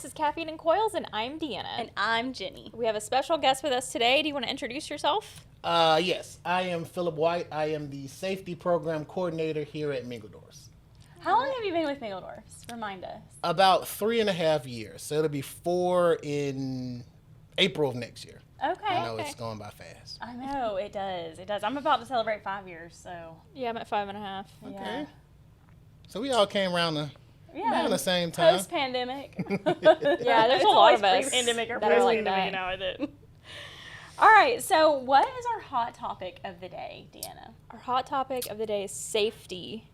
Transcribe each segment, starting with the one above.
This is Caffeine Coils, and I'm Deanna. And I'm Jenny. We have a special guest with us today. Do you want to introduce yourself? Yes, I am Philip White. I am the safety program coordinator here at Mingledorf's. How long have you been with Mingledorf's? Remind us. About 3.5 years. So it'll be 4 in April of next year. Okay. I know it's going by fast. I know, it does. It does. I'm about to celebrate 5 years, so. Yeah, I'm at 5.5. Okay. Yeah. So we all came around around the same time. Post-pandemic. Yeah, there's a lot of us Pre-pandemic or that are like post-pandemic, that. now, is it? All right, so what is our hot topic of the day, Deanna? Our hot topic of the day is safety.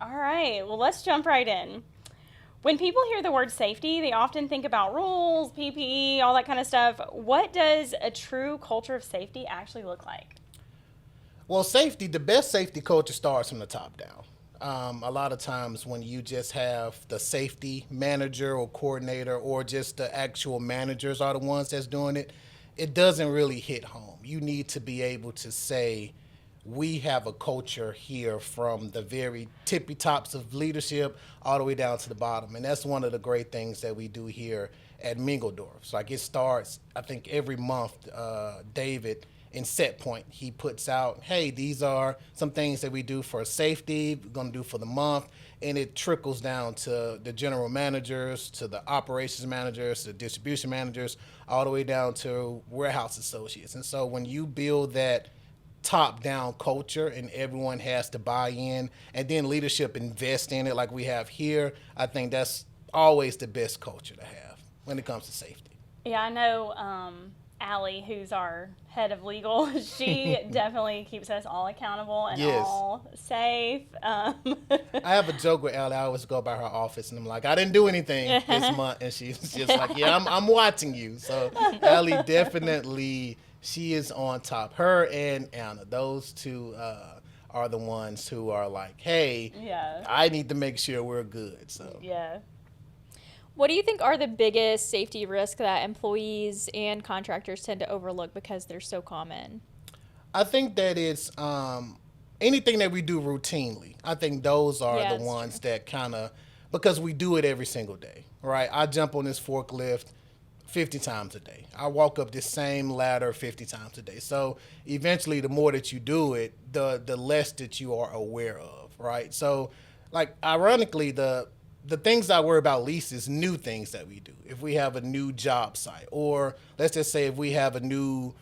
All right, well, let's jump right in. When people hear the word safety, they often think about rules, PPE, all that kind of stuff. What does a true culture of safety actually look like? Well, the best safety culture starts from the top down. A lot of times when you just have the safety manager or coordinator or just the actual managers are the ones that's doing it, it doesn't really hit home. You need to be able to say, we have a culture here from the very tippy tops of leadership all the way down to the bottom. And that's one of the great things that we do here at Mingledorf's. Like it starts, I think every month, David in Set Point, he puts out, hey, these are some things that we do for safety, we're going to do for the month. And it trickles down to the general managers, to the operations managers, to the distribution managers, all the way down to warehouse associates. And so when you build that top-down culture and everyone has to buy in and then leadership invest in it like we have here, I think that's always the best culture to have when it comes to safety. Yeah, I know Allie, who's our head of legal, she definitely keeps us all accountable and Yes. all safe. I have a joke with Allie. I always go by her office and I'm like, I didn't do anything this month. And she's just like, yeah, I'm watching you. So Allie definitely, she is on top. Her and Anna, those two are the ones who are like, hey, Yeah. I need to make sure we're good. So Yeah. What do you think are the biggest safety risks that employees and contractors tend to overlook because they're so common? I think that it's anything that we do routinely. I think those are Yeah, the that's ones that kind of, because we do it every single day, right? I jump on this forklift 50 times a day. I walk up this same ladder 50 times a day. So eventually, the more that you do it, the less that you are aware of, right? So, like, ironically, the things I worry about least is new things that we do. If we have a new job site, or let's just say if we have a new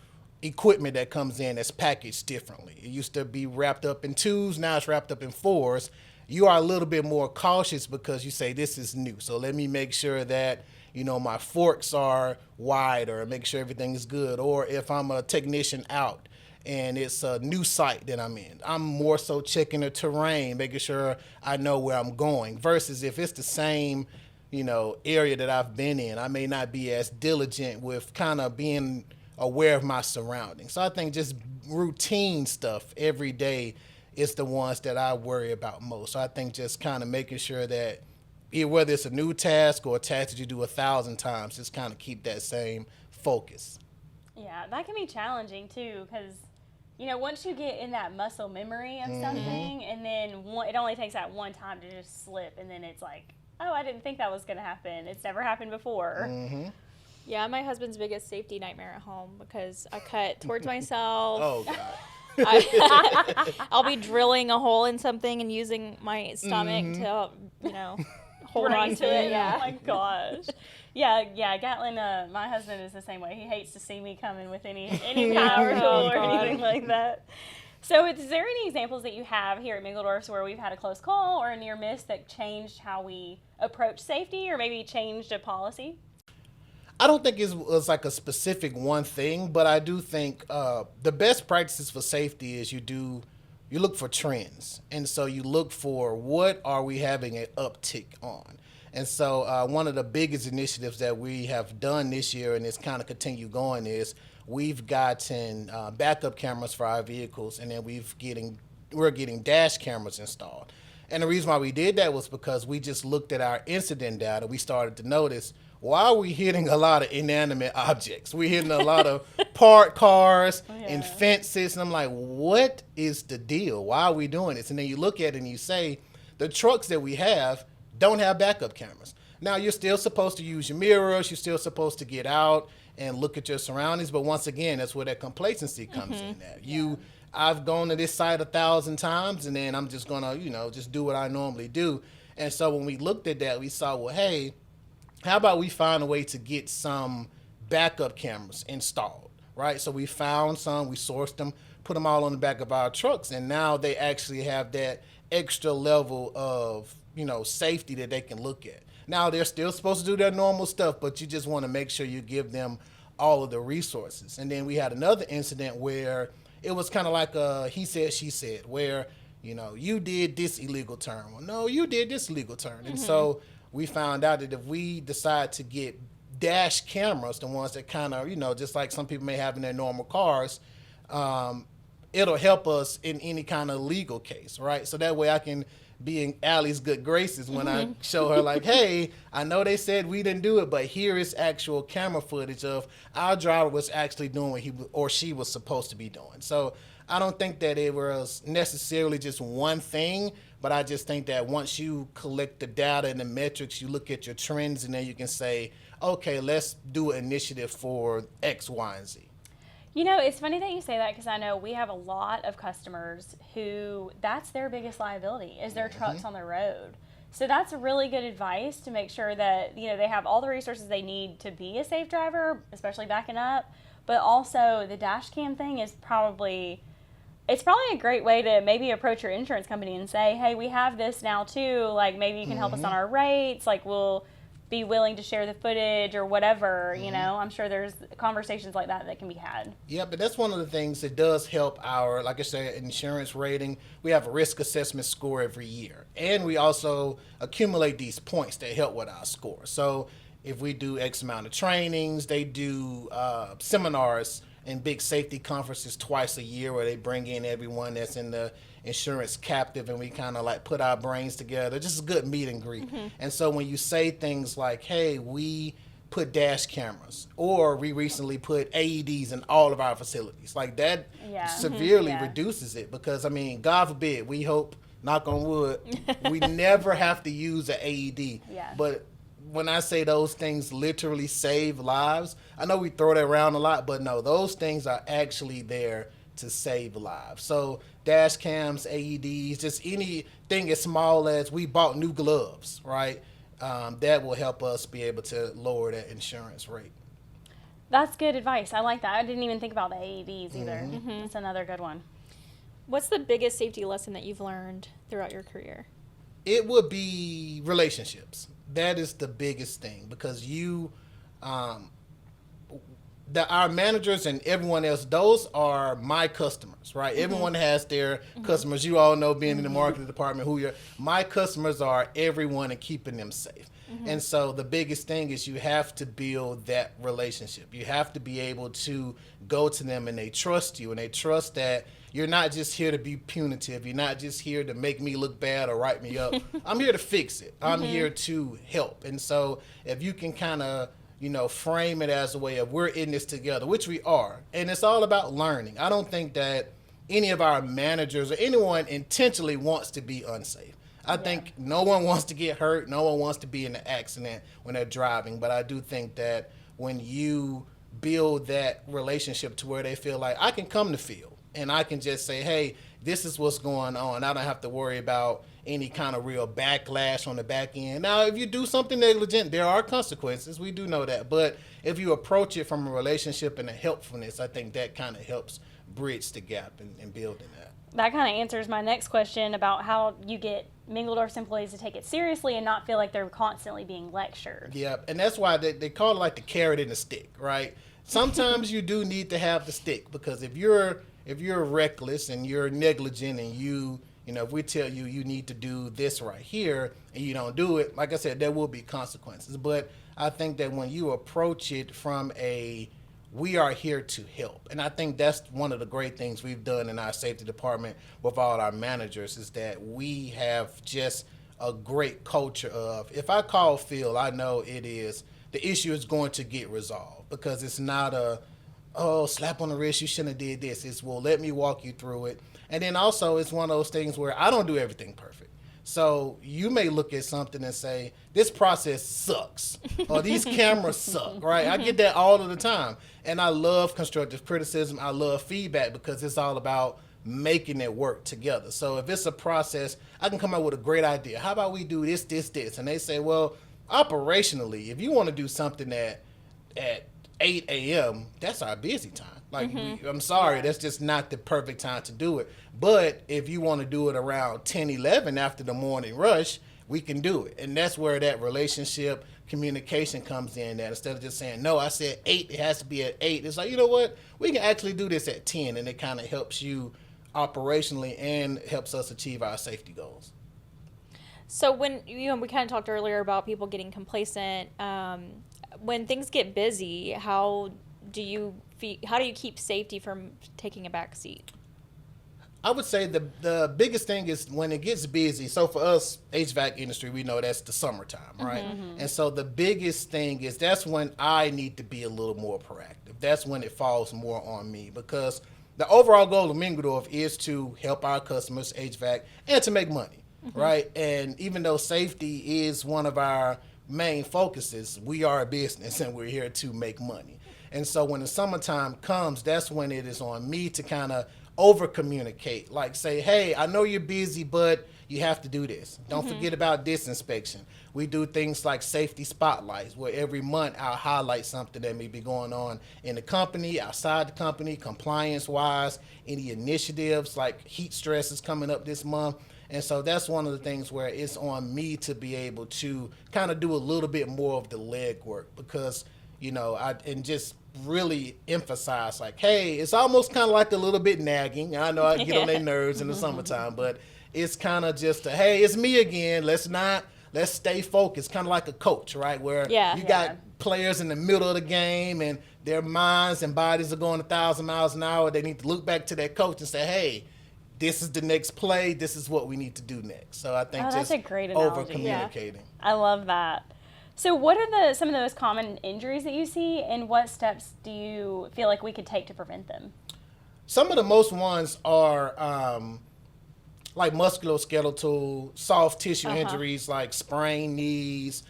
equipment that comes in that's packaged differently. It used to be wrapped up in 2s, now it's wrapped up in 4s. You are a little bit more cautious because you say this is new. So let me make sure that, my forks are wide or make sure everything is good. Or if I'm a technician out and it's a new site that I'm in, I'm more so checking the terrain, making sure I know where I'm going, versus if it's the same, area that I've been in, I may not be as diligent with kind of being aware of my surroundings. So I think just routine stuff every day is the ones that I worry about most. So I think just kind of making sure that whether it's a new task or a task that you do 1,000 times, just kind of keep that same focus. Yeah, that can be challenging too, because once you get in that muscle memory of something, and then it only takes that one time to just slip, and then it's like, oh, I didn't think that was going to happen. It's never happened before. Yeah, my husband's biggest safety nightmare at home because I cut towards myself. Oh, God. I'll be drilling a hole in something and using my stomach to, hold on to it. Oh Yeah. my gosh. Yeah, Gatlin, my husband is the same way. He hates to see me coming with any power tool Oh, or God. anything like that. So is there any examples that you have here at Mingledorf's where we've had a close call or a near miss that changed how we approach safety or maybe changed a policy? I don't think it was like a specific one thing, but I do think the best practices for safety is you look for trends. And so you look for what are we having an uptick on. And so one of the biggest initiatives that we have done this year, and it's kind of continue going, is we've gotten backup cameras for our vehicles, and then we're getting dash cameras installed. And the reason why we did that was because we just looked at our incident data. We started to notice, why are we hitting a lot of inanimate objects? We're hitting a lot of parked cars and fences. And I'm like, what is the deal? Why are we doing this? And then you look at it and you say, the trucks that we have don't have backup cameras. Now, you're still supposed to use your mirrors. You're still supposed to get out and look at your surroundings. But once again, that's where that complacency comes in at. I've gone to this site 1,000 times, and then I'm just going to, just do what I normally do. And so when we looked at that, we saw, well, hey, how about we find a way to get some backup cameras installed, right? So we found some, we sourced them, put them all on the back of our trucks, and now they actually have that extra level of, safety that they can look at. Now, they're still supposed to do their normal stuff, but you just want to make sure you give them all of the resources. And then we had another incident where it was kind of like a he said, she said, where, you did this illegal turn. Well, no, you did this illegal turn. And so we found out that if we decide to get dash cameras, the ones that kind of, just like some people may have in their normal cars, it'll help us in any kind of legal case, right? So that way I can be in Allie's good graces when I show her, like, hey, I know they said we didn't do it, but here is actual camera footage of our driver was actually doing what he or she was supposed to be doing. So I don't think that it was necessarily just one thing, but I just think that once you collect the data and the metrics, you look at your trends, and then you can say, okay, let's do an initiative for X, Y, and Z. It's funny that you say that, because I know we have a lot of customers who that's their biggest liability is their trucks on the road. So that's really good advice to make sure that, they have all the resources they need to be a safe driver, especially backing up. But also the dash cam thing is probably a great way to maybe approach your insurance company and say, hey, we have this now too. Like, maybe you can help us on our rates. Like, we'll be willing to share the footage or whatever, I'm sure there's conversations like that can be had. Yeah, but that's one of the things that does help our, like I said, insurance rating. We have a risk assessment score every year, and we also accumulate these points that help with our score. So if we do X amount of trainings, they do seminars and big safety conferences twice a year where they bring in everyone that's in the insurance captive, and we kind of like put our brains together. Just a good meet and greet. And so when you say things like, hey, we put dash cameras, or we recently put AEDs in all of our facilities, like that severely reduces it, because God forbid, we hope, knock on wood, we never have to use an AED. But when I say those things literally save lives, I know we throw that around a lot, but no, those things are actually there to save lives. So dash cams, AEDs, just anything as small as we bought new gloves, right? That will help us be able to lower that insurance rate. That's good advice. I like that. I didn't even think about the AEDs either. That's another good one. What's the biggest safety lesson that you've learned throughout your career? It would be relationships. That is the biggest thing, because our managers and everyone else, those are my customers, right? Everyone has their customers. You all know, being in the marketing department, my customers are everyone, and keeping them safe. And so the biggest thing is you have to build that relationship. You have to be able to go to them and they trust you, and they trust that you're not just here to be punitive. You're not just here to make me look bad or write me up. I'm here to fix it. I'm here to help. And so if you can kind of, frame it as a way of we're in this together, which we are. And it's all about learning. I don't think that any of our managers or anyone intentionally wants to be unsafe. I think no one wants to get hurt. No one wants to be in an accident when they're driving. But I do think that when you build that relationship to where they feel like I can come to field and I can just say, hey, this is what's going on. I don't have to worry about any kind of real backlash on the back end. Now, if you do something negligent, there are consequences. We do know that. But if you approach it from a relationship and a helpfulness, I think that kind of helps bridge the gap in building that. That kind of answers my next question about how you get Mingledorff's employees to take it seriously and not feel like they're constantly being lectured. Yeah, and that's why they call it like the carrot and the stick, right? Sometimes you do need to have the stick, because if you're reckless and you're negligent and if we tell you you need to do this right here and you don't do it, like I said, there will be consequences. But I think that when you approach it from we are here to help. And I think that's one of the great things we've done in our safety department with all our managers, is that we have just a great culture of, if I call Phil, I know the issue is going to get resolved, because it's not slap on the wrist, you shouldn't have did this. It's, well, let me walk you through it. And then also it's one of those things where I don't do everything perfect. So you may look at something and say, this process sucks, or these cameras suck, right? I get that all of the time. And I love constructive criticism. I love feedback because it's all about making it work together. So if it's a process, I can come up with a great idea. How about we do this, this, this? And they say, well, operationally, if you want to do something at 8 a.m., that's our busy time. Like, I'm sorry, that's just not the perfect time to do it. But if you want to do it around 10, 11 after the morning rush, we can do it. And that's where that relationship communication comes in, that instead of just saying, no, I said 8, it has to be at 8. It's like, you know what? We can actually do this at 10, and it kind of helps you operationally and helps us achieve our safety goals. So when we kind of talked earlier about people getting complacent, when things get busy, how do you keep safety from taking a back seat? I would say the biggest thing is when it gets busy. So for us, HVAC industry, we know that's the summertime, right? And so the biggest thing is that's when I need to be a little more proactive. That's when it falls more on me, because the overall goal of Mingledorf is to help our customers, HVAC, and to make money, right? And even though safety is one of our main focuses, we are a business and we're here to make money. And so when the summertime comes, that's when it is on me to kind of over communicate, like say, hey, I know you're busy, but you have to do this. Don't forget about this inspection. We do things like safety spotlights, where every month I'll highlight something that may be going on in the company, outside the company, compliance wise, any initiatives like heat stress is coming up this month. And so that's one of the things where it's on me to be able to kind of do a little bit more of the legwork, because, and just really emphasize like, hey, it's almost kind of like a little bit nagging. I know I get on their nerves in the summertime, but it's kind of just hey, it's me again. Let's stay focused, kind of like a coach, right? Where you got players in the middle of the game and their minds and bodies are going 1,000 miles an hour. They need to look back to their coach and say, hey, this is the next play. This is what we need to do next. So I think that's a great analogy. Over communicating. I love that. So what are some of the most common injuries that you see, and what steps do you feel like we could take to prevent them? Some of the most ones are like musculoskeletal, soft tissue injuries like sprained knees,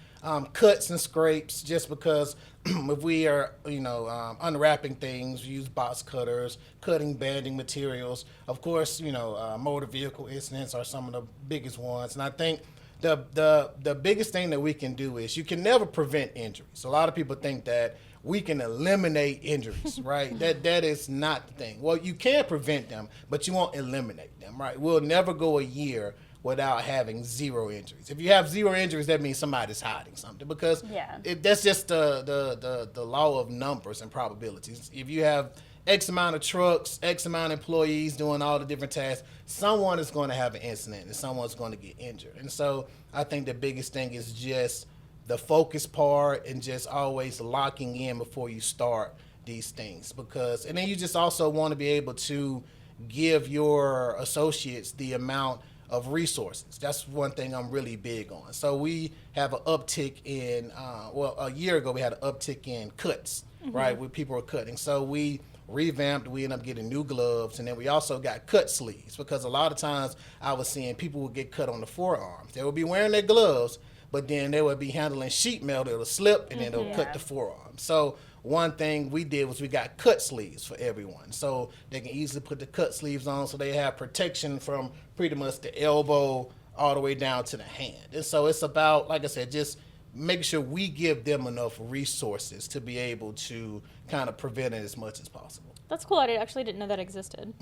cuts and scrapes, just because if we are, unwrapping things, we use box cutters, cutting, banding materials. Of course, motor vehicle incidents are some of the biggest ones. And I think the biggest thing that we can do is you can never prevent injuries. A lot of people think that we can eliminate injuries, right? That is not the thing. Well, you can prevent them, but you won't eliminate them, right? We'll never go a year without having 0 injuries. If you have 0 injuries, that means somebody's hiding something, because that's just the law of numbers and probabilities. If you have X amount of trucks, X amount of employees doing all the different tasks, someone is going to have an incident and someone's going to get injured. And so I think the biggest thing is just the focus part and just always locking in before you start these things, and then you just also want to be able to give your associates the amount of resources. That's one thing I'm really big on. So we have an uptick in, a year ago we had an uptick in cuts, right, where people are cutting. So we revamped, we ended up getting new gloves, and then we also got cut sleeves, because a lot of times I was seeing people would get cut on the forearms. They would be wearing their gloves, but then they would be handling sheet metal, it'll slip, and then it'll cut the forearm. So one thing we did was we got cut sleeves for everyone, so they can easily put the cut sleeves on, so they have protection from pretty much the elbow all the way down to the hand. And so it's about, like I said, just making sure we give them enough resources to be able to kind of prevent it as much as possible. That's cool. I actually didn't know that existed.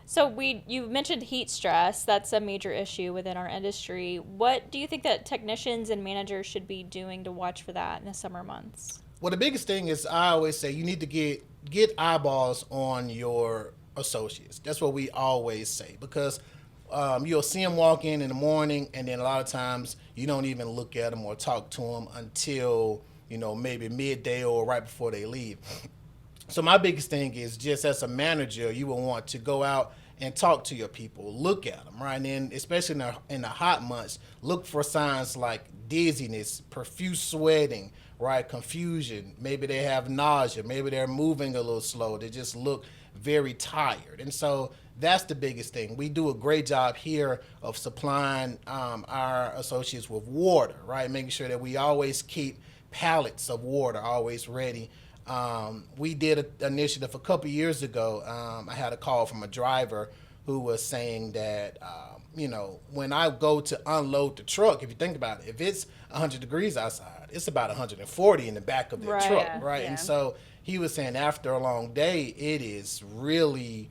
So you mentioned heat stress. That's a major issue within our industry. What do you think that technicians and managers should be doing to watch for that in the summer months? Well, the biggest thing is, I always say, you need to get eyeballs on your associates. That's what we always say, because you'll see them walk in the morning, and then a lot of times you don't even look at them or talk to them until, maybe midday or right before they leave. So my biggest thing is, just as a manager, you will want to go out and talk to your people, look at them, right? And then especially in the hot months, look for signs like dizziness, profuse sweating, right? Confusion. Maybe they have nausea. Maybe they're moving a little slow. They just look very tired. And so that's the biggest thing. We do a great job here of supplying our associates with water, right? Making sure that we always keep pallets of water always ready. We did an initiative a couple years ago. I had a call from a driver who was saying that, when I go to unload the truck, if you think about it, if it's 100 degrees outside, it's about 140 in the back of the Right. truck, Yeah, right? yeah. And so he was saying after a long day, it is really,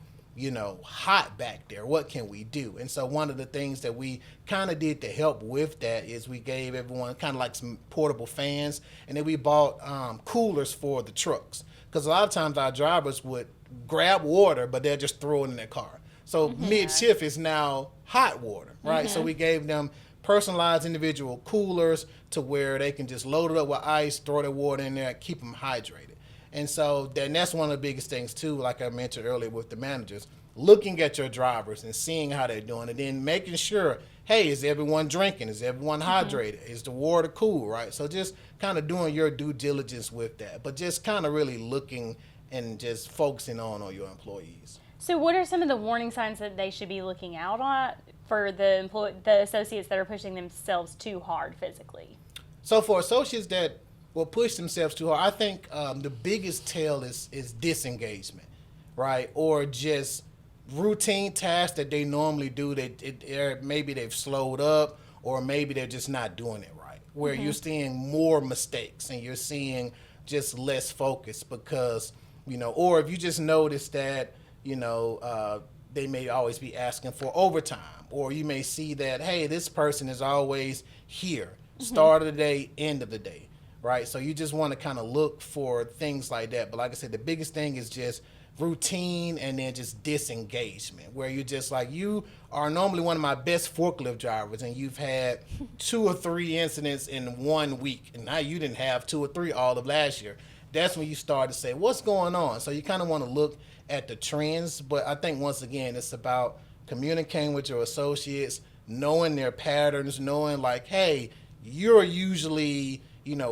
hot back there. What can we do? And so one of the things that we kind of did to help with that is we gave everyone kind of like some portable fans, and then we bought coolers for the trucks. Because a lot of times our drivers would grab water, but they'll just throw it in their car. So mid-shift is now hot water, right? So we gave them personalized individual coolers to where they can just load it up with ice, throw their water in there, keep them hydrated. And so then that's one of the biggest things too, like I mentioned earlier with the managers, looking at your drivers and seeing how they're doing, and then making sure, hey, is everyone drinking? Is everyone hydrated? Is the water cool, right? So just kind of doing your due diligence with that, but just kind of really looking and just focusing on your employees. So what are some of the warning signs that they should be looking out on for the associates that are pushing themselves too hard physically? So for associates that will push themselves too hard, I think the biggest tell is disengagement, right? Or just routine tasks that they normally do, maybe they've slowed up, or maybe they're just not doing it right, where you're seeing more mistakes and you're seeing just less focus because, or if you just notice that, they may always be asking for overtime, or you may see that, hey, this person is always here, start of the day, end of the day, right? So you just want to kind of look for things like that. But like I said, the biggest thing is just routine and then just disengagement, where you're just like, you are normally one of my best forklift drivers and you've had 2 or 3 incidents in 1 week, and now you didn't have 2 or 3 all of last year. That's when you start to say, what's going on? So you kind of want to look at the trends, but I think once again, it's about communicating with your associates, knowing their patterns, knowing like, hey, you're usually,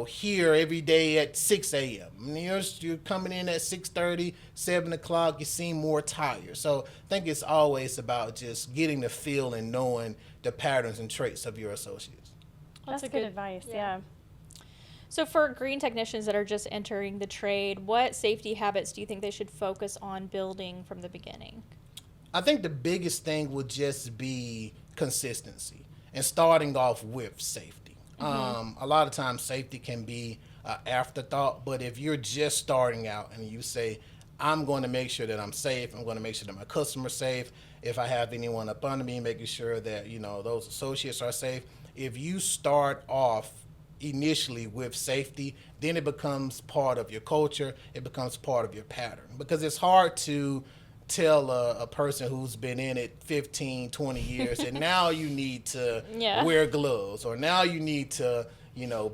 here every day at 6 a.m. You're coming in at 6:30, 7 o'clock, you seem more tired. So I think it's always about just getting the feel and knowing the patterns and traits of your associates. That's a good good- advice, yeah. yeah. So for green technicians that are just entering the trade, what safety habits do you think they should focus on building from the beginning? I think the biggest thing would just be consistency and starting off with safety. A lot of times safety can be an afterthought, but if you're just starting out and you say, I'm going to make sure that I'm safe, I'm going to make sure that my customer's safe, if I have anyone up under me, making sure that, those associates are safe. If you start off initially with safety, then it becomes part of your culture, it becomes part of your pattern, because it's hard to tell a person who's been in it 15, 20 years and now you need to wear gloves, or now you need to,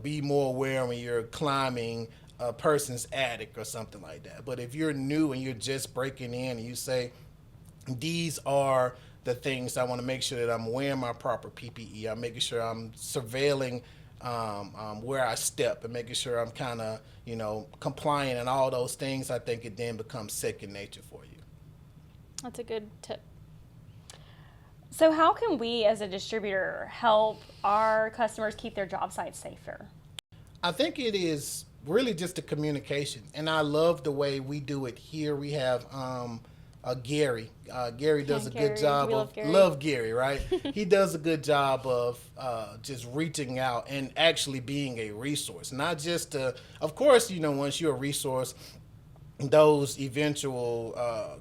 be more aware when you're climbing a person's attic or something like that. But if you're new and you're just breaking in and you say, these are the things I want to make sure that I'm wearing my proper PPE, I'm making sure I'm surveilling where I step and making sure I'm kind of, compliant and all those things, I think it then becomes second nature for you. That's a good tip. So how can we as a distributor help our customers keep their job sites safer? I think it is really just the communication, and I love the way we do it here. We have Gary. Gary does a good Gary. job We of love Gary, Gary. right? He does a good job of just reaching out and actually being a resource, not just of course, once you're a resource, those eventual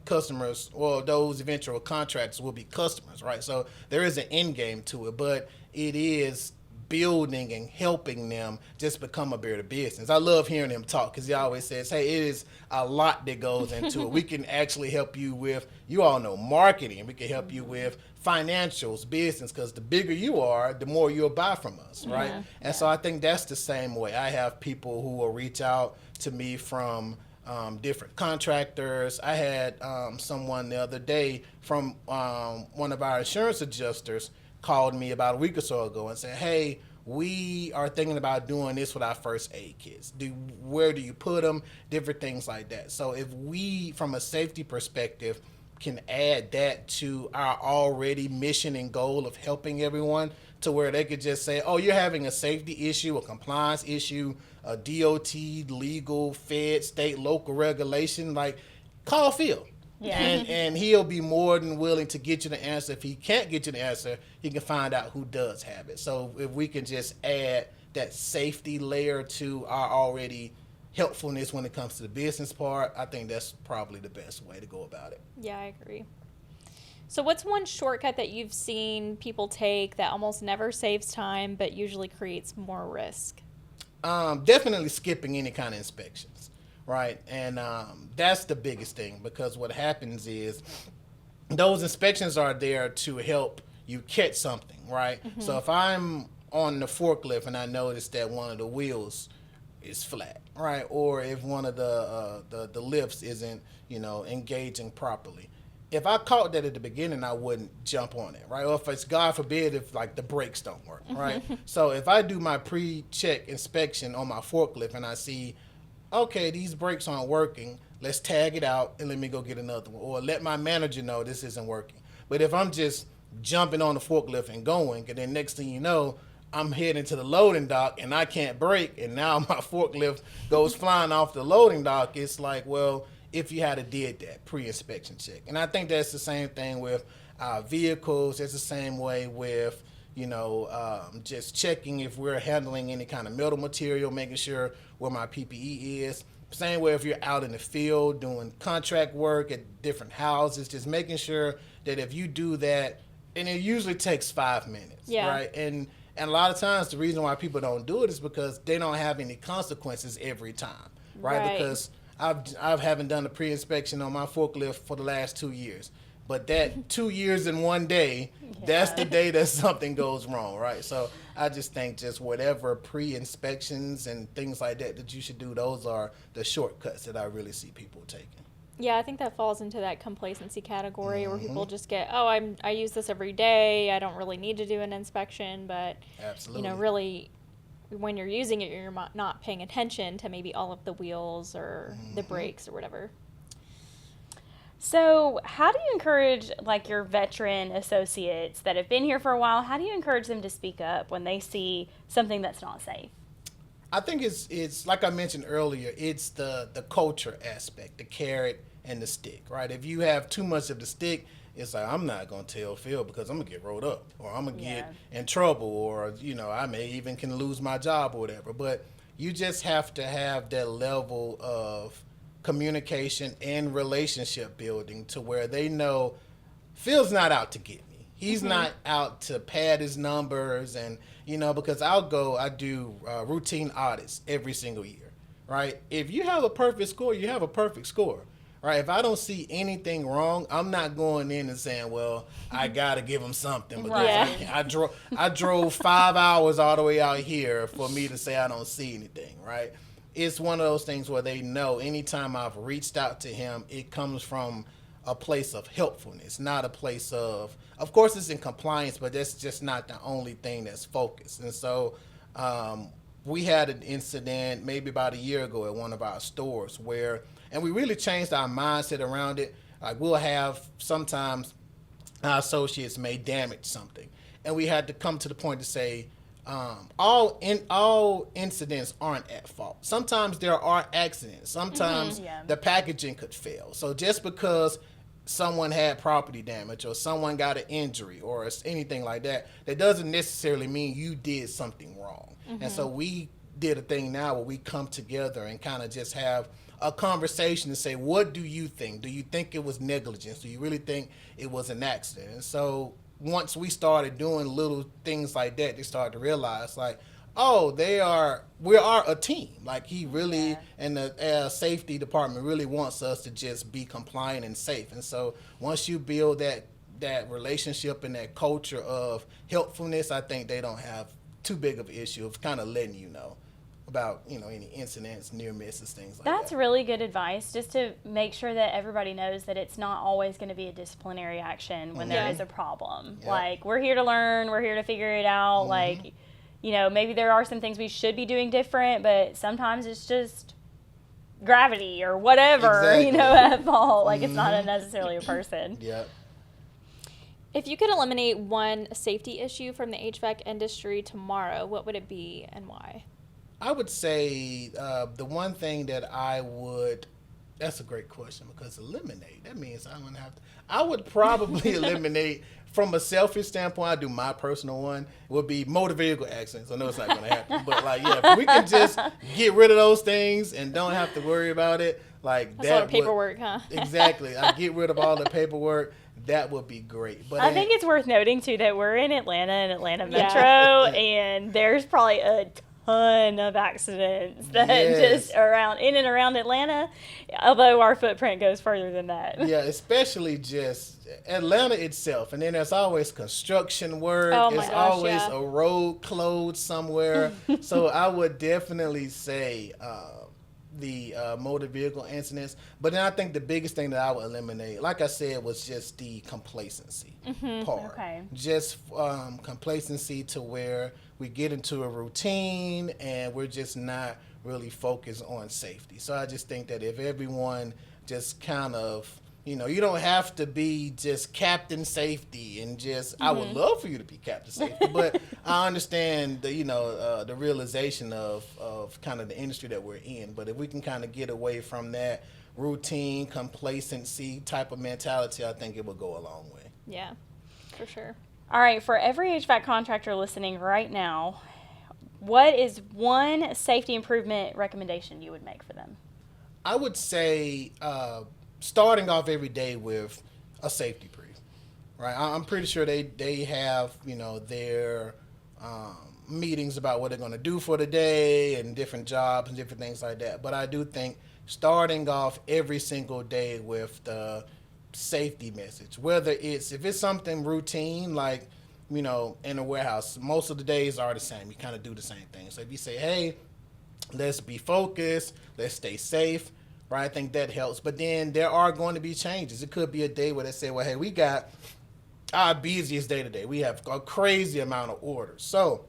customers or those eventual contracts will be customers, right? So there is an end game to it, but it is building and helping them just become a better business. I love hearing him talk because he always says, hey, it is a lot that goes into it. We can actually help you with, you all know, marketing. We can help you with financials, business, because the bigger you are, the more you'll buy from us, right? And so I think that's the same way. I have people who will reach out to me from different contractors. I had someone the other day from one of our insurance adjusters called me about a week or so ago and said, hey, we are thinking about doing this with our first aid kits. Where do you put them? Different things like that. So if we, from a safety perspective, can add that to our already mission and goal of helping everyone, to where they could just say, oh, you're having a safety issue, a compliance issue, a DOT, legal, Fed, state, local regulation, like, call Phil. Yeah. And he'll be more than willing to get you the answer. If he can't get you the answer, he can find out who does have it. So if we can just add that safety layer to our already helpfulness when it comes to the business part, I think that's probably the best way to go about it. Yeah, I agree. So what's one shortcut that you've seen people take that almost never saves time but usually creates more risk? Definitely skipping any kind of inspections, right? And that's the biggest thing, because what happens is those inspections are there to help you catch something, right? Mm-hmm. So if I'm on the forklift and I notice that one of the wheels is flat, right? Or if one of the lifts isn't, engaging properly. If I caught that at the beginning, I wouldn't jump on it, right? Or if it's, God forbid, if like the brakes don't work, right? So if I do my pre-check inspection on my forklift and I see, okay, these brakes aren't working, let's tag it out and let me go get another one. Or let my manager know this isn't working. But if I'm just jumping on the forklift and going, and then next thing you know, I'm heading to the loading dock and I can't brake, and now my forklift goes flying off the loading dock, it's like, well, if you had did that pre-inspection check. And I think that's the same thing with our vehicles. It's the same way with, just checking if we're handling any kind of metal material, making sure where my PPE is. Same way if you're out in the field doing contract work at different houses, just making sure that if you do that, and it usually takes 5 minutes, right? And a lot of times the reason why people don't do it is because they don't have any consequences every time, right? Because I haven't done a pre-inspection on my forklift for the last 2 years. But that 2 years in one day, that's the day that something goes wrong, right? So I just think just whatever pre-inspections and things like that you should do, those are the shortcuts that I really see people taking. Yeah, I think that falls into that complacency category where people just get, I use this every day, I don't really need to do an inspection, but absolutely, really when you're using it, you're not paying attention to maybe all of the wheels or the brakes or whatever. So how do you encourage your veteran associates that have been here for a while, how do you encourage them to speak up when they see something that's not safe? I think it's like I mentioned earlier, it's the culture aspect, the carrot and the stick, right? If you have too much of the stick, it's like, I'm not going to tell Phil because I'm going to get rolled up, or I'm going to get in trouble, or, I may even can lose my job or whatever. But you just have to have that level of communication and relationship building to where they know Phil's not out to get me. He's not out to pad his numbers, and, because I do routine audits every single year, right? If you have a perfect score, you have a perfect score. Right, if I don't see anything wrong, I'm not going in and saying, well, I got to give him something. Because I drove 5 hours all the way out here for me to say I don't see anything, right? It's one of those things where they know anytime I've reached out to him, it comes from a place of helpfulness, not a place of course it's in compliance, but that's just not the only thing that's focused. And so we had an incident maybe about a year ago at one of our stores and we really changed our mindset around it. Like, we'll have sometimes our associates may damage something, and we had to come to the point to say all incidents aren't at fault. Sometimes there are accidents. Sometimes the packaging could fail. So just because someone had property damage or someone got an injury or anything like that, that doesn't necessarily mean you did something wrong. And so we did a thing now where we come together and kind of just have a conversation and say, what do you think? Do you think it was negligence? Do you really think it was an accident? And so once we started doing little things like that, they started to realize, we are a team. Like, he really, and the safety department really wants us to just be compliant and safe. And so once you build that relationship and that culture of helpfulness, I think they don't have too big of an issue of kind of letting you know about any incidents, near misses, things like that. That's really good advice, just to make sure that everybody knows that it's not always going to be a disciplinary action when there is a problem. We're here to learn, we're here to figure it out. maybe there are some things we should be doing different, but sometimes it's just gravity or whatever, Exactly. at fault. Like, it's not necessarily a person. Yep. If you could eliminate one safety issue from the HVAC industry tomorrow, what would it be and why? I would say the one thing that that's a great question, because eliminate, that means I wouldn't have to. I would probably eliminate, from a selfish standpoint, I do my personal one, would be motor vehicle accidents. I know it's not going to happen, but if we can just get rid of those things and don't have to worry about it, That's a lot of paperwork, huh? Exactly. I get rid of all the paperwork. That would be great. But I think it's worth noting, too, that we're in Atlanta and Atlanta Metro, and there's probably a ton of accidents that just in and around Atlanta, although our footprint goes further than that. Yeah, especially just Atlanta itself. And then there's always construction work. Oh my There's gosh, always a road closed somewhere. So I would definitely say the motor vehicle incidents. But then I think the biggest thing that I would eliminate, like I said, was just the complacency part. Okay. Just complacency to where we get into a routine and we're just not really focused on safety. So I just think that if everyone just kind of, you don't have to be just captain safety and just, I would love for you to be captain safety, but I understand the, the realization of kind of the industry that we're in. But if we can kind of get away from that routine, complacency type of mentality, I think it will go a long way. Yeah, for sure. All right, for every HVAC contractor listening right now, what is one safety improvement recommendation you would make for them? I would say starting off every day with a safety brief, right? I'm pretty sure they have, their meetings about what they're going to do for the day and different jobs and different things like that. But I do think starting off every single day with the safety message, whether if it's something routine, like, in a warehouse, most of the days are the same. You kind of do the same thing. So if you say, hey, let's be focused, let's stay safe, right? I think that helps. But then there are going to be changes. It could be a day where they say, well, hey, we got our busiest day today. We have a crazy amount of orders. So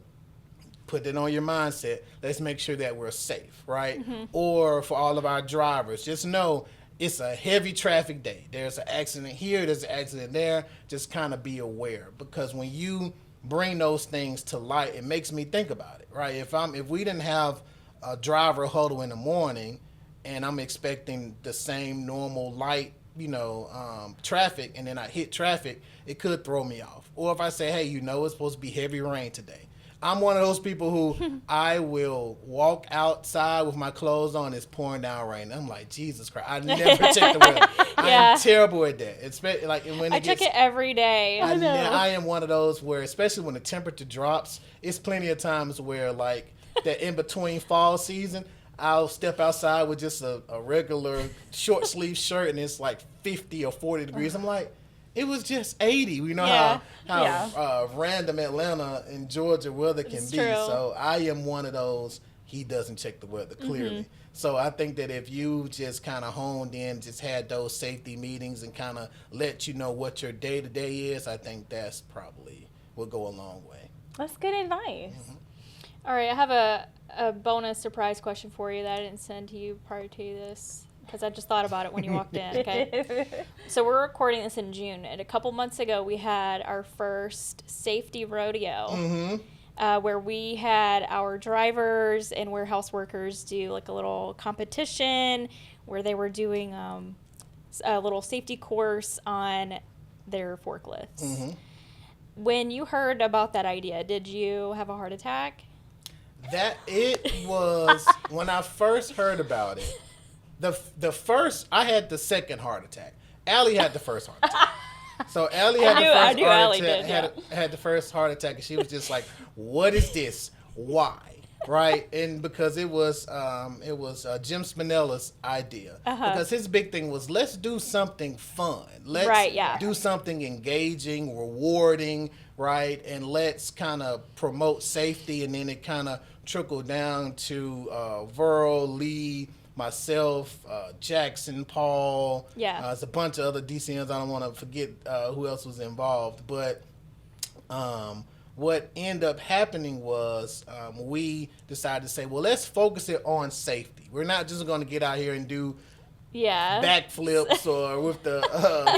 put it on your mindset. Let's make sure that we're safe, right? Or for all of our drivers, just know it's a heavy traffic day. There's an accident here, there's an accident there. Just kind of be aware, because when you bring those things to light, it makes me think about it, right? If we didn't have a driver huddle in the morning and I'm expecting the same normal light, traffic, and then I hit traffic, it could throw me off. Or if I say, hey, it's supposed to be heavy rain today. I'm one of those people who I will walk outside with my clothes on. It's pouring down rain. I'm like, Jesus Christ! I never check the weather. I am terrible at that. Especially when I check it every day. I am one of those where, especially when the temperature drops, it's plenty of times where that in between fall season, I'll step outside with just a regular short sleeve shirt and it's like 50 or 40 degrees. I'm like, it was just 80. You know how random Atlanta and Georgia weather can be. True. So I am one of those, he doesn't check the weather, clearly. So I think that if you just kind of honed in, just had those safety meetings and kind of let you know what your day-to-day is, I think that's probably will go a long way. That's good advice. All right, I have a bonus surprise question for you that I didn't send to you prior to this, because I just thought about it when you walked in, okay? So we're recording this in June, and a couple months ago we had our first safety rodeo, where we had our drivers and warehouse workers do like a little competition where they were doing a little safety course on their forklifts. When you heard about that idea, did you have a heart attack? That it was when I first heard about it. The first, I had the second heart attack. Allie had the first heart attack. So Allie had the first heart attack. Had the first heart attack, and she was just like, "What is this? Why?" Right? And because it was Jim Spinella's idea. Because his big thing was, let's do something fun. Let's do something engaging, rewarding, right? And let's kind of promote safety. And then it kind of trickled down to Verl, Lee, myself, Jackson, Paul. It's a bunch of other DCNs. I don't want to forget who else was involved. But what ended up happening was we decided to say, well, let's focus it on safety. We're not just going to get out here and do Yeah. backflips or with the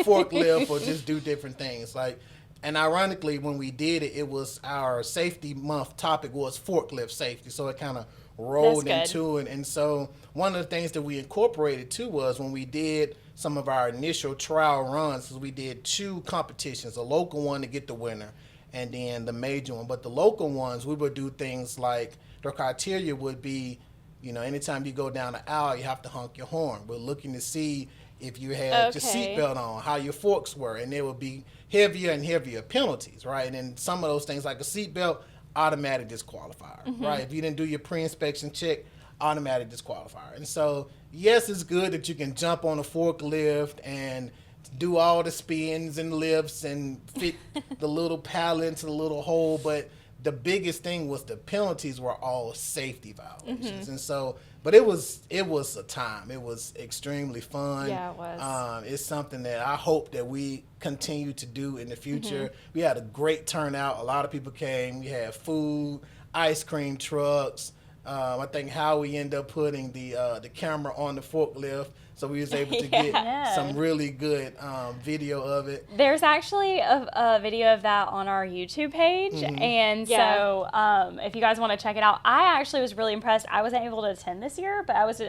forklift or just do different things. Like, and ironically, when we did it, it was our safety month topic was forklift safety. So it kind of rolled That's good. into it. And so one of the things that we incorporated too was when we did some of our initial trial runs, we did 2 competitions, a local one to get the winner and then the major one. But the local ones, we would do things like the criteria would be, anytime you go down the aisle, you have to honk your horn. We're looking to see if you had your Okay. seatbelt on, how your forks were, and there would be heavier and heavier penalties, right? And then some of those things like a seatbelt, automatic disqualifier, right? If you didn't do your pre-inspection check, automatic disqualifier. And so, yes, it's good that you can jump on a forklift and do all the spins and lifts and fit the little pallet into the little hole, but the biggest thing was the penalties were all safety violations. And so, but it was a time. It was extremely fun. Yeah, it was. It's something that I hope that we continue to do in the future. We had a great turnout. A lot of people came. We had food, ice cream trucks. I think how we ended up putting the camera on the forklift, so we was able to get Yeah. some really good video of it. There's actually a video of that on our YouTube page, and Yeah. so if you guys want to check it out, I actually was really impressed. I wasn't able to attend this year, but I was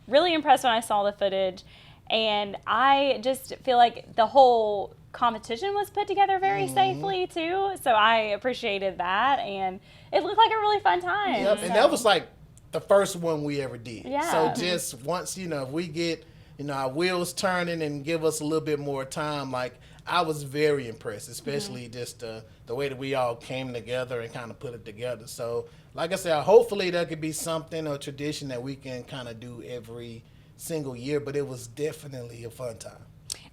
really impressed when I saw the footage, and I just feel like the whole competition was put together very safely too, so I appreciated that, and it looked like a really fun time. Yep, so. and that was like the first one we ever did. Yeah. So just once, if we get, our wheels turning and give us a little bit more time, like I was very impressed, especially just the way that we all came together and kind of put it together. So like I said, hopefully that could be something or tradition that we can kind of do every single year, but it was definitely a fun time.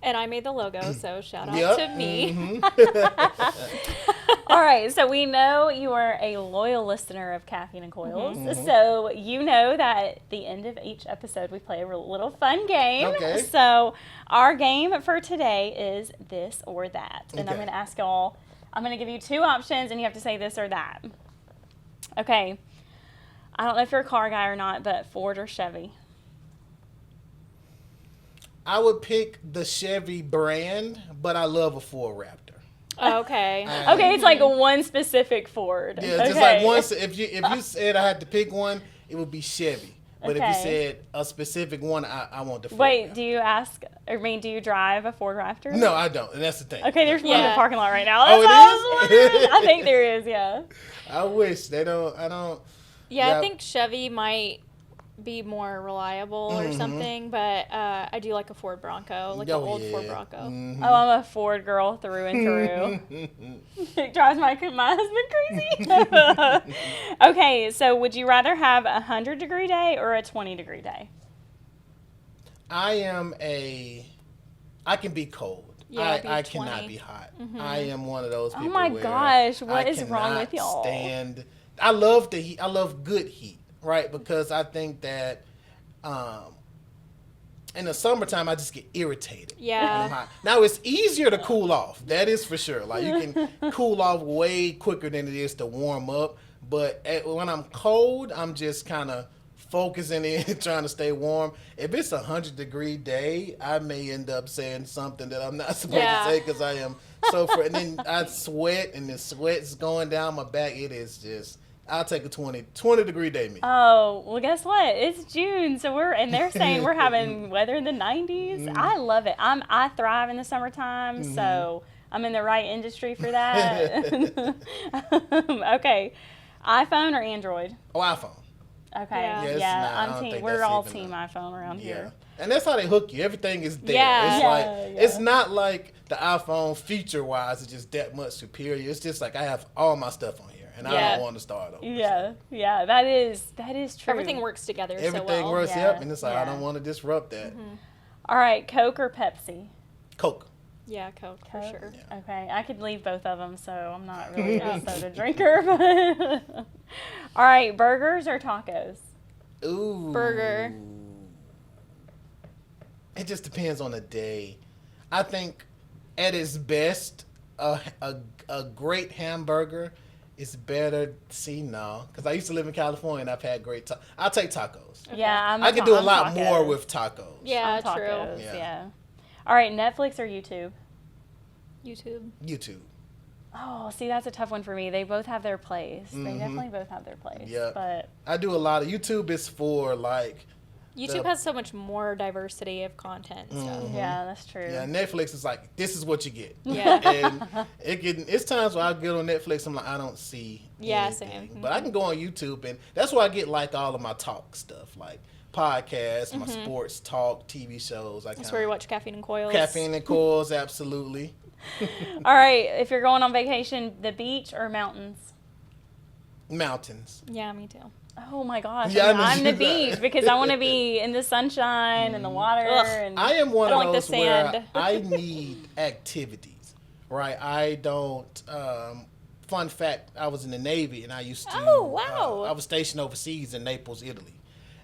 And I made the logo, so shout out Yep. to me. All right, so we know you are a loyal listener of Caffeine and Coils, so you know that at the end of each episode we play a little fun game. Okay. So our game for today is this or that, and I'm Okay. going to ask y'all. I'm going to give you 2 options, and you have to say this or that. Okay. I don't know if you're a car guy or not, but Ford or Chevy? I would pick the Chevy brand, but I love a Ford Raptor. Okay. Okay, it's like one specific Ford. Yeah, okay. just like once if you said I had to pick one, it would be Chevy. But if you Okay. said a specific one, I want the Ford. Wait, Raptor. do you drive a Ford Raptor? No, I don't, and that's the thing. Okay, there's one in the Yeah. parking lot right now. Oh, That's it what I is? was wondering. I think there is, yeah. I wish they don't. I don't. Yeah, Yeah. I think Chevy might be more reliable or something, but I do like a Ford Bronco, like the Oh, old yeah. Ford Bronco. Mhm. Oh, I'm a Ford girl through and through. It drives my husband crazy. Okay, so would you rather have a 100-degree day or a 20-degree day? I can be cold. Yeah, be I 20. cannot be hot. I am one of those people. Oh my where gosh, what I is wrong cannot with y'all? I love the heat. I love good heat, right? Because I think that in the summertime I just get irritated. Yeah. when I'm hot. Now it's easier to cool off. That is for sure. Like you can cool off way quicker than it is to warm up. But when I'm cold, I'm just kind of focusing in, trying to stay warm. If it's a 100-degree day, I may end up saying something that I'm not supposed Yeah. to say because I am so. And then I sweat, and the sweat's going down my back. It is just. I'll take a 20-degree day, me. Oh, well, guess what? It's June, so they're saying we're having weather in the 90s. I love it. I thrive in the summertime, so I'm in the right industry for that. Okay, iPhone or Android? Oh, iPhone. Okay, Yeah. Yeah, it's not- I I'm don't team. think We're that's all even team iPhone around Yeah. here. And that's how they hook you. Everything is there. Yeah. It's Yeah, like yeah. it's not like the iPhone feature wise is just that much superior. It's just like I have all my stuff on here and I Yeah. don't want to start over. Yeah, that is true. Everything works together so Everything well. works, Yeah, yep, and it's like I yeah. don't want to disrupt that. All right, Coke or Pepsi? Coke. Yeah, Coke for Coke? sure. Yeah. Okay, I could leave both of them, so I'm not really a soda drinker. But all right, burgers or tacos? Ooh. Burger. It just depends on the day. I think at its best, a great hamburger It's better. See, no, because I used to live in California and I've had great. I'll take tacos. Okay. Yeah, I could do a I'm lot tacos. more with tacos. Yeah, I'm true. tacos, Yeah. yeah. All right, Netflix or YouTube? YouTube. YouTube. Oh, see, that's a tough one for me. They both have their place. They definitely both have their place. Yeah. But I do a lot of YouTube. Is for like. YouTube has so much more diversity of content and stuff. yeah, that's true. Yeah, Netflix is like, this is what you get. Yeah. And it's times where I get on Netflix, I'm like, I don't see anything. same. But I can go on YouTube, and that's where I get like all of my talk stuff, like podcasts, my sports talk, TV shows. That's where you watch Caffeine and Coils. Caffeine and Coils, absolutely. All right, if you're going on vacation, the beach or mountains? Mountains. Yeah, me too. Oh my gosh, Yeah, I know I'm the you- beach because I want to be in the sunshine and the water. Ugh. And I am one I of don't like those the where sand. I need activities, right? I don't. Fun fact: I was in the Navy, and I used to. Oh, wow. I was stationed overseas in Naples, Italy,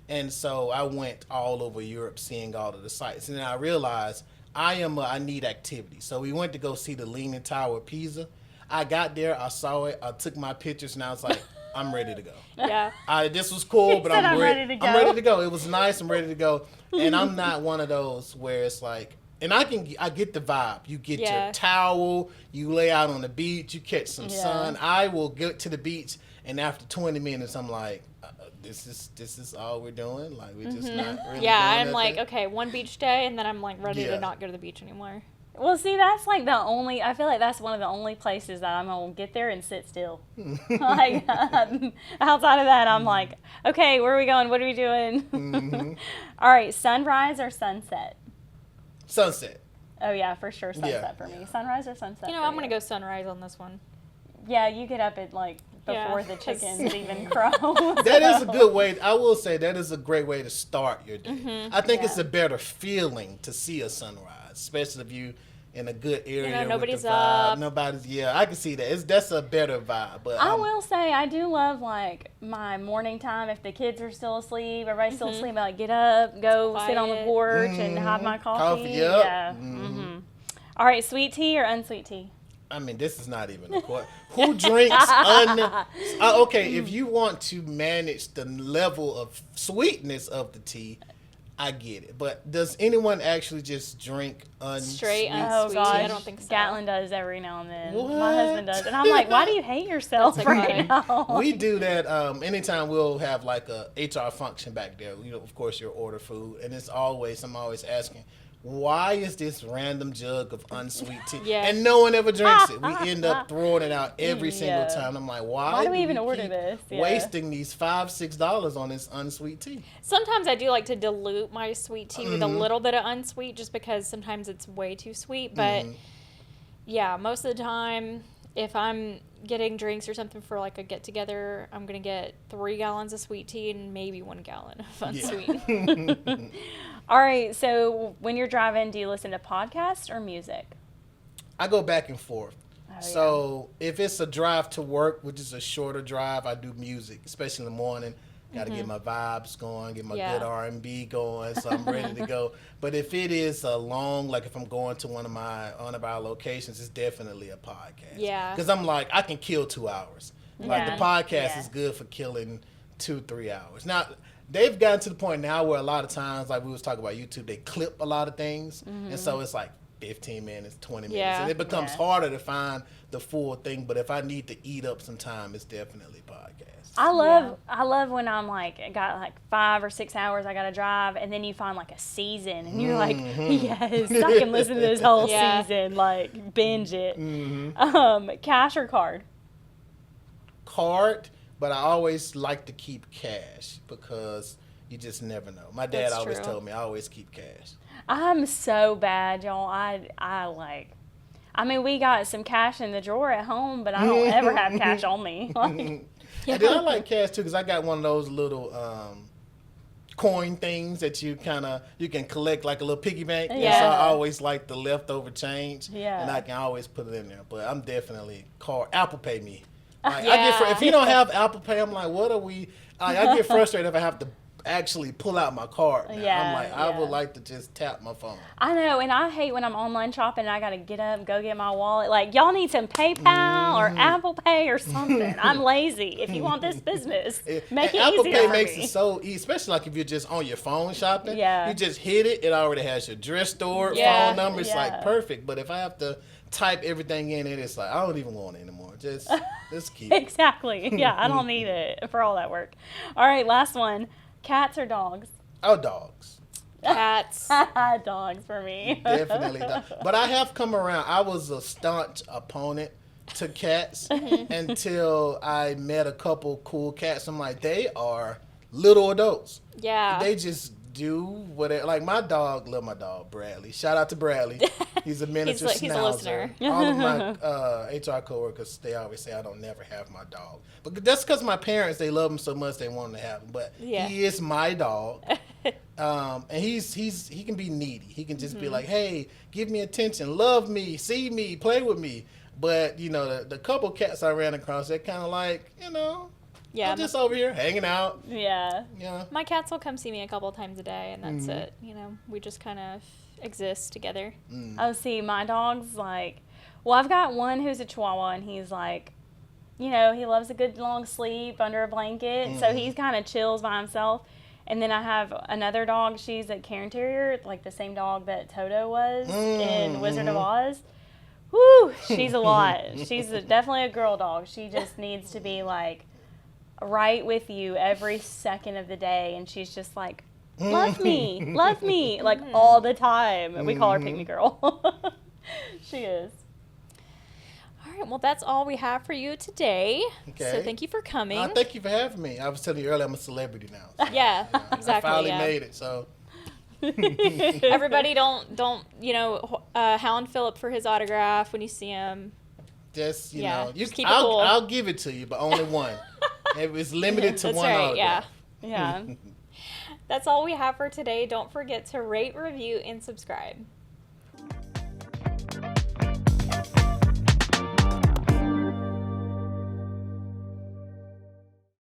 and so I went all over Europe, seeing all of the sites, and then I realized I need activity. So we went to go see the Leaning Tower of Pisa. I got there, I saw it, I took my pictures, and I was like, I'm ready to go. Yeah. This was cool, but said, I'm ready to go. I'm ready to go. It was nice. I'm ready to go. And I'm not one of those where it's like, and I get the vibe. You get Yeah. your towel, you lay out on the beach, you catch some Yeah. sun. I will get to the beach, and after 20 minutes, I'm like, this is all we're doing. Like we're just not really. Yeah, doing I'm like, nothing. okay, one beach day, and then I'm like ready Yeah. to not go to the beach anymore. Well, see, that's like I feel like that's one of the only places that I'm going to get there and sit still. Like, outside of that, I'm like, okay, where are we going? What are we doing? All right, sunrise or sunset? Sunset. Oh, yeah, for sure, sunset Yeah, for me. yeah. Sunrise or sunset? You know, for I'm gonna go sunrise on this one. Yeah, you get up at like before Yeah, the 'cause- chickens even crow. That is a good way. I will say that is a great way to start your day. I think it's Yeah. a better feeling to see a sunrise, especially if you in a good area. with nobody's the vibe. up. Nobody's. Yeah, I can see that. That's a better vibe. But I will say I do love like my morning time. If the kids are still asleep, everybody's still asleep, I like get up, go sit on the Quiet. porch and have my coffee. yep. Yeah. All right, sweet tea or unsweet tea? I mean, this is not even a question. Who drinks okay, if you want to manage the level of sweetness of the tea, I get it. But does anyone actually just drink unsweet? Straight Oh unsweet tea? gosh, I don't think so. Gatlin does every now and then. What? My husband does, and I'm like, why do you hate yourself That's right okay. now? We do that anytime we'll have like a HR function back there. You know, of course, you order food, and I'm always asking, why is this random jug of unsweet tea? Yeah. And no one ever drinks it. We end up throwing it out every single Yeah. time. I'm like, why Why do we even order keep this? Yeah. wasting these $5-6 on this unsweet tea? Sometimes I do like to dilute my sweet tea with a little bit of unsweet, just because sometimes it's way too sweet. But yeah, most of the time, if I'm getting drinks or something for like a get together, I'm gonna get 3 gallons of sweet tea and maybe 1 gallon of unsweet. All right, so when you're driving, do you listen to podcasts or music? I go back and forth. Oh, So if it's a drive to work, which is a shorter drive, I do music, especially in the morning. Got to get my vibes going, get my Yeah. good R&B going, so I'm ready to go. But if it is a long, like if I'm going to one of our locations, it's definitely a podcast. Yeah. Because I'm like, I can kill 2 hours. Like Yeah. the podcast Yeah. is good for killing 2-3 hours. Now, they've gotten to the point now where a lot of times, like we was talking about YouTube, they clip a lot of things. And so it's like 15 minutes, 20 minutes. Yeah. And it becomes Yeah. harder to find the full thing. But if I need to eat up some time, it's definitely podcast. I love when I'm like, I got like 5 or 6 hours I gotta drive, and then you find like a season, and you're like, yes, I can listen to this whole Yeah. season, like binge it. Cash or card? Card, but I always like to keep cash because you just never know. My dad That's always true. told me I always keep cash. I'm so bad, y'all. I mean, we got some cash in the drawer at home, but I don't ever have cash on me. Like, And then I like cash too because I got one of those little coin things that you can collect like a little piggy bank. And so Yeah. I always like the leftover change. Yeah. And I can always put it in there. But I'm definitely card. Apple Pay me. Like, Yeah. if you don't have Apple Pay, I'm like, what are we? I get frustrated if I have to actually pull out my card now. Yeah, I'm like, I yeah. would like to just tap my phone. I know, and I hate when I'm online shopping and I gotta get up and go get my wallet. Like, y'all need some PayPal or Apple Pay or something. I'm lazy. If you want this business, make it Apple easier Pay for makes me. it so easy, especially like if you're just on your phone shopping. Yeah. You just hit it, it already has your address store, Yeah, phone number. It's yeah. like perfect. But if I have to type everything in, it's like, I don't even want it anymore. Just keep it. Exactly. Yeah, I don't need it for all that work. All right, last one. Cats or dogs? Oh, dogs. Cats. Dogs for me. Definitely. But I have come around. I was a staunch opponent to cats until I met a couple cool cats. I'm like, they are little adults. Yeah. They just do whatever. Like my dog, love my dog, Bradley. Shout out to Bradley. He's a miniature He's a schnauzer. listener. All of my HR coworkers, they always say I don't never have my dog. But that's because my parents, they love him so much they want him to have him. But Yeah. he is my dog. And he can be needy. He can just be like, hey, give me attention, love me, see me, play with me. But, you know, the couple cats I ran across, they're kind of like, you know, Yeah. I'm just over here hanging out. Yeah. Yeah. My cats will come see me a couple times a day, and that's it. You know, we just kind of exist together. Oh, see, my dog's like, well, I've got one who's a Chihuahua, and he's like, you know, he loves a good long sleep under a blanket, so he kind of chills by himself. And then I have another dog. She's a Cairn Terrier, like the same dog that Toto was in Wizard of Oz. Woo, she's a lot. She's definitely a girl dog. She just needs to be like right with you every second of the day, and she's just like, love me, like all the time. We call her Pick Me Girl. She is. All right. Well, that's all we have for you today. Okay. So thank you for coming. Thank you for having me. I was telling you earlier, I'm a celebrity now. So, Yeah, I exactly. finally Yeah. made it. So Everybody, don't hound Philip for his autograph when you see him. just you Yeah, know, just keep it cool. I'll give it to you, but only one. It was limited to That's one right. Yeah. autograph. Yeah. That's all we have for today. Don't forget to rate, review, and subscribe.